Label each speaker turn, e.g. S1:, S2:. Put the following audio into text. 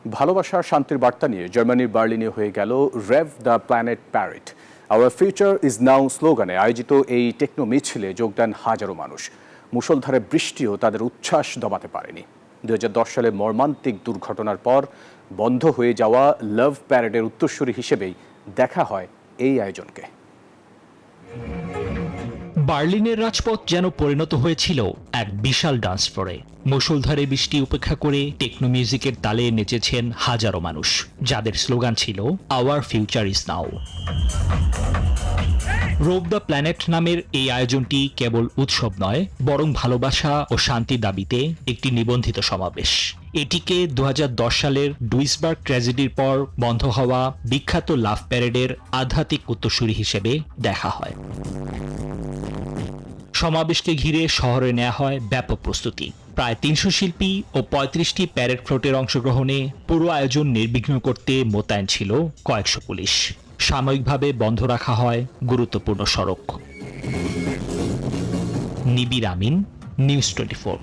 S1: ভালোবাসার শান্তির বার্তা নিয়ে জার্মানির বার্লিনে হয়ে গেল rave the planet parade our future is now স্লোগানে আয়োজিত এই টেকনো মিছিলে যোগ দেন হাজারো মানুষ। মুষলধারে বৃষ্টিও তাদের উচ্ছ্বাস দমাতে পারেনি। 2010 সালে মর্মান্তিক দুর্ঘটনার পর বন্ধ হয়ে যাওয়া লাভ প্যারেডের উত্তরসূরি হিসেবেই দেখা হয় এই আয়োজনকে।
S2: বার্লিনের রাজপথ যেন পরিণত হয়েছিল এক বিশাল ডান্স ফ্লোরে। মুষলধারে বৃষ্টি উপেক্ষা করে টেকনো মিউজিকের তালে নেচেছেন হাজারো মানুষ, যাদের স্লোগান ছিল our future is now. Rave the planet নামের এই আয়োজনটি কেবল উৎসব নয়, বরং ভালোবাসা ও শান্তির দাবিতে একটি নিবন্ধিত সমাবেশ। এটিকে 2010 সালের ডুইসবার্গ ট্র্যাজেডির পর বন্ধ হওয়া বিখ্যাত লাভ প্যারেডের আধ্যাত্মিক উত্তরসূরি হিসেবে দেখা হয়। সমাবেশকে ঘিরে শহরে নেওয়া হয় ব্যাপক প্রস্তুতি। প্রায় 300 শিল্পী ও 35টি প্যারেড ফ্লোটের অংশগ্রহণে পুরো আয়োজন নির্বিঘ্ন করতে মোতায়েন ছিল কয়েকশো পুলিশ। সাময়িকভাবে বন্ধ রাখা হয় গুরুত্বপূর্ণ সড়ক। নিবির আমিন, নিউজ 24।